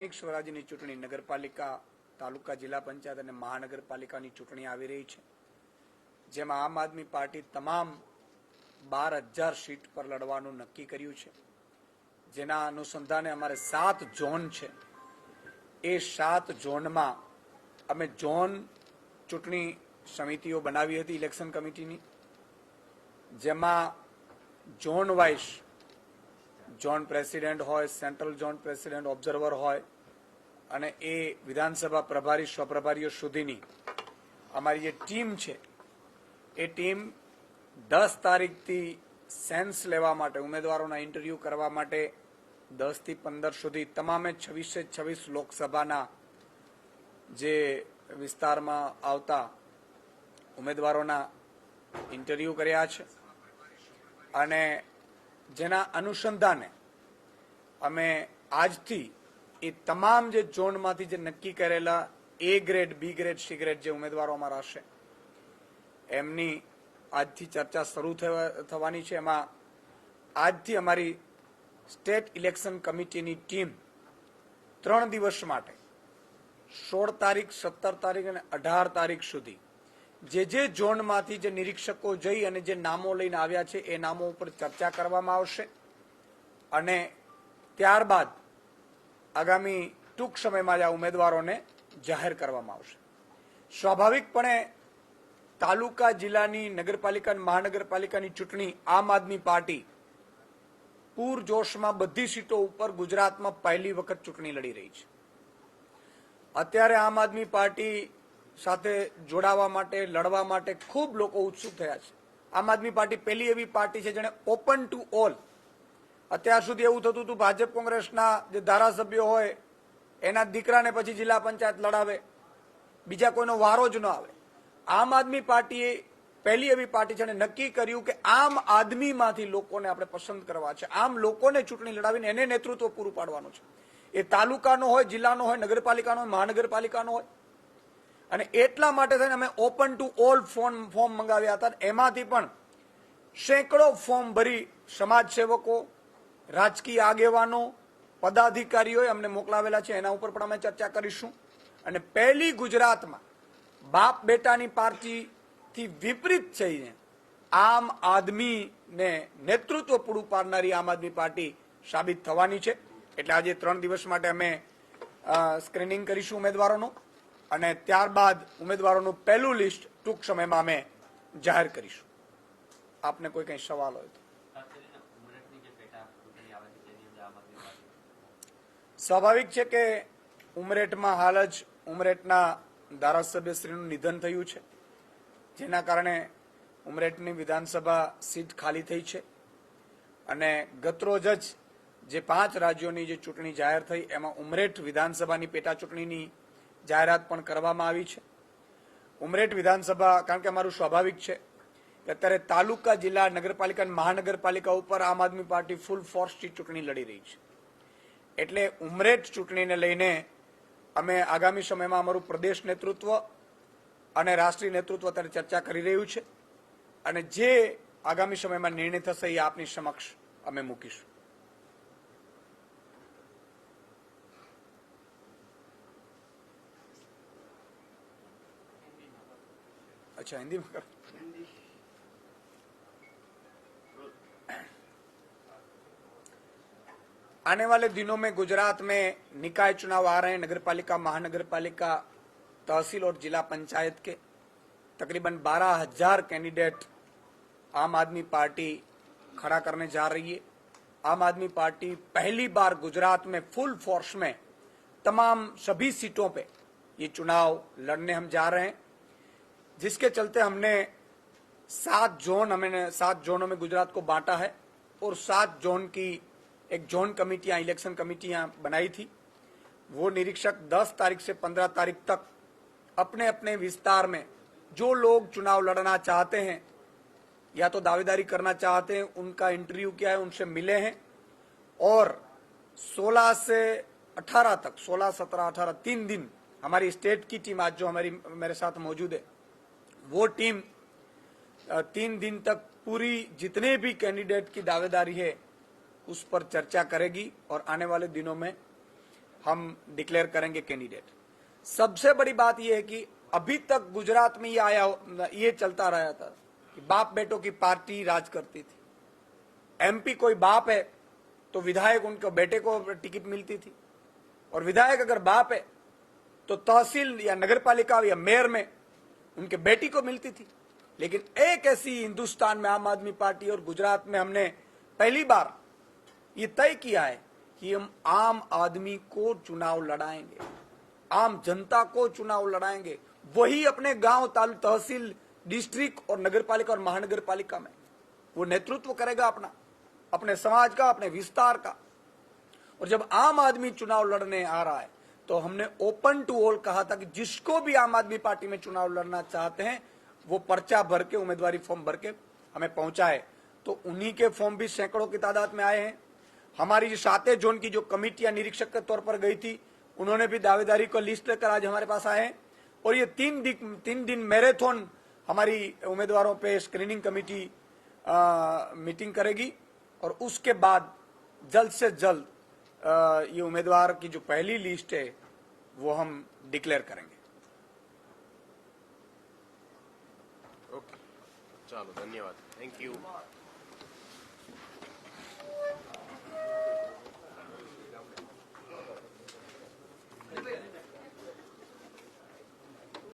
એક સ્વરાજ્યની ચૂંટણી નગરપાલિકા, તાલુકા, જિલ્લા પંચાયત અને મહાનગરપાલિકાની ચૂંટણી આવી રહી છે, જેમાં આમ આદમી પાર્ટી તમામ 12,000 સીટ પર લડવાનું નક્કી કર્યું છે. જેના અનુસંધાને અમારે 7 ઝોન છે. એ 7 ઝોનમાં અમે ઝોન ચૂંટણી સમિતિઓ બનાવી હતી ઇલેક્શન કમિટીની, જેમાં ઝોન વાઇઝ ઝોન પ્રેસિડેન્ટ હોય, સેન્ટ્રલ ઝોન પ્રેસિડેન્ટ, ઓબ્ઝર્વર હોય અને એ વિધાનસભા પ્રભારી, સ્વપ્રભારીઓ સુધીની અમારી જે ટીમ છે એ ટીમ 10 તારીખથી સેન્સ લેવા માટે, ઉમેદવારોના ઇન્ટરવ્યુ કરવા માટે 10 થી 15 સુધી તમામે 26 લોકસભાના જે વિસ્તારમાં આવતા ઉમેદવારોના ઇન્ટરવ્યુ કર્યા છે અને જેના અનુસંધાને અમે આજથી એ તમામ જે ઝોનમાંથી જે નક્કી કરેલા A grade, B grade, C grade જે ઉમેદવારો અમારા હશે એમની આજથી ચર્ચા શરૂ થવાની છે. એમાં આજથી અમારી સ્ટેટ ઇલેક્શન કમિટીની ટીમ 3 દિવસ માટે 16 તારીખ, 17 તારીખ અને 18 તારીખ સુધી જે ઝોનમાંથી જે નિરીક્ષકો જઈ અને જે નામો લઈને આવ્યા છે એ નામો ઉપર ચર્ચા કરવામાં આવશે અને ત્યારબાદ આગામી ટૂંક સમયમાં આ ઉમેદવારોને જાહેર કરવામાં આવશે. સ્વાભાવિકપણે તાલુકા, જિલ્લાની, નગરપાલિકા અને મહાનગરપાલિકાની ચૂંટણી આમ આદમી પાર્ટી પૂરજોશમાં બધી સીટો ઉપર ગુજરાતમાં પહેલી વખત ચૂંટણી લડી રહી છે. અત્યારે આમ આદમી પાર્ટી સાથે જોડાવા માટે, લડવા માટે ખૂબ લોકો ઉત્સુક થયા છે. આમ આદમી પાર્ટી પહેલી એવી પાર્ટી છે જેને ઓપન ટુ ઓલ, અત્યાર સુધી એવું થતું હતું ભાજપ કોંગ્રેસના જે ધારાસભ્યો હોય એના દીકરાને પછી જિલ્લા પંચાયત લડાવે, બીજા કોઈનો વારો જ ન આવે. આમ આદમી પાર્ટીએ પહેલી એવી પાર્ટી છે અને નક્કી કર્યું કે આમ આદમીમાંથી લોકોને આપણે પસંદ કરવા છે, આમ લોકોને ચૂંટણી લડાવીને એને નેતૃત્વ પૂરું પાડવાનું છે. એ તાલુકાનો હોય, જિલ્લાનો હોય, નગરપાલિકાનો હોય, મહાનગરપાલિકાનો હોય. અને એટલા માટે થઈને અમે ઓપન ટુ ઓલ ફોર્મ મંગાવ્યા હતા. એમાંથી પણ સેંકડો ફોર્મ ભરી સમાજસેવકો, રાજકીય આગેવાનો, પદાધિકારીઓએ અમને મોકલાવેલા છે. એના ઉપર પણ અમે ચર્ચા કરીશું. અને પહેલી ગુજરાતમાં બાપ બેટાની પાર્ટીથી વિપરીત થઈને આમ આદમીને નેતૃત્વ પૂરું પાડનારી આમ આદમી પાર્ટી સાબિત થવાની છે. એટલે આજે 3 દિવસ માટે અમે સ્ક્રીનિંગ કરીશું ઉમેદવારોનું અને ત્યારબાદ ઉમેદવારોનું પહેલું લિસ્ટ ટૂંક સમયમાં અમે જાહેર કરીશું. આપને કોઈ કંઈ સવાલ હોય તો. સ્વાભાવિક છે કે ઉમરેઠમાં હાલ જ ઉમરેઠના ધારાસભ્યશ્રીનું નિધન થયું છે, જેના કારણે ઉમરેઠની વિધાનસભા સીટ ખાલી થઈ છે અને ગતરોજ જ જે 5 રાજ્યોની જે ચૂંટણી જાહેર થઈ એમાં ઉમરેઠ વિધાનસભાની પેટા ચૂંટણીની જાહેરાત પણ કરવામાં આવી છે. ઉમરેઠ વિધાનસભા, કારણ કે અમારું સ્વાભાવિક છે કે અત્યારે તાલુકા, જિલ્લા, નગરપાલિકા અને મહાનગરપાલિકા ઉપર આમ આદમી પાર્ટી ફૂલ ફોર્સથી ચૂંટણી લડી રહી છે. એટલે ઉમરેઠ ચૂંટણીને લઈને અમે આગામી સમયમાં અમારું પ્રદેશ નેતૃત્વ અને રાષ્ટ્રીય નેતૃત્વ અત્યારે ચર્ચા કરી રહ્યું છે અને જે આગામી સમયમાં નિર્ણય થશે એ આપની સમક્ષ અમે મૂકીશું. अच्छा, हिंदी में कर. आने वाले दिनों में गुजरात में निकाय चुनाव आ रहे हैं. नगरपालिका, महानगरपालिका, तहसील और जिला पंचायत के तकरीबन 12,000 कैंडिडेट आम आदमी पार्टी खड़ा करने जा रही है. आम आदमी पार्टी पहली बार गुजरात में फुल फोर्स में तमाम सभी सीटों पे ये चुनाव लड़ने हम जा रहे हैं, जिसके चलते हमने 7 जोनों में गुजरात को बांटा है और 7 जोन की एक जोन कमेटियां, इलेक्शन कमेटियां बनाई थी. वो निरीक्षक 10 तारीख से 15 तारीख तक अपने अपने विस्तार में जो लोग चुनाव लड़ना चाहते हैं या तो दावेदारी करना चाहते हैं, उनका इंटरव्यू किया है, उनसे मिले हैं और 16 से 18 तक, 16, 17, 18 3 दिन हमारी स्टेट की टीम आज जो मेरे साथ मौजूद है, वो टीम 3 दिन तक पूरी जितने भी कैंडिडेट की दावेदारी है उस पर चर्चा करेगी और आने वाले दिनों में हम डिक्लेयर करेंगे कैंडिडेट। सबसे बड़ी बात यह है कि अभी तक गुजरात में ये चलता रहा था कि बाप बेटों की पार्टी राज करती थी। एमपी कोई बाप है तो विधायक उनके बेटे को टिकट मिलती थी, और विधायक अगर बाप है तो तहसील या नगरपालिका या मेयर में उनके बेटी को मिलती थी। लेकिन एक ऐसी हिंदुस्तान में आम आदमी पार्टी और गुजरात में हमने पहली बार ये तय किया है कि हम आम आदमी को चुनाव लड़ाएंगे, आम जनता को चुनाव लड़ाएंगे। वही अपने गांव, तालुक, तहसील, डिस्ट्रिक्ट और नगरपालिका और महानगरपालिका में वो नेतृत्व करेगा अपने समाज का, अपने विस्तार का। और जब आम आदमी चुनाव लड़ने आ रहा है तो हमने ओपन टू ऑल कहा था कि जिसको भी आम आदमी पार्टी में चुनाव लड़ना चाहते हैं वो पर्चा भर के, उम्मीदवारी फॉर्म भर के हमें पहुंचाए। तो उन्हीं के फॉर्म भी सैकड़ों की तादाद में आए हैं। हमारी जो 7 जोन की जो कमेटियां निरीक्षक के तौर पर गई थी, उन्होंने भी दावेदारी को लिस्ट लेकर आज हमारे पास आए हैं। और ये 3 दिन मैराथन हमारी उम्मीदवारों पे स्क्रीनिंग कमेटी मीटिंग करेगी, और उसके बाद जल्द से जल्द ये उम्मीदवार की जो पहली लिस्ट है वो हम डिक्लेयर करेंगे। ओके, चलो, धन्यवाद, थैंक यू।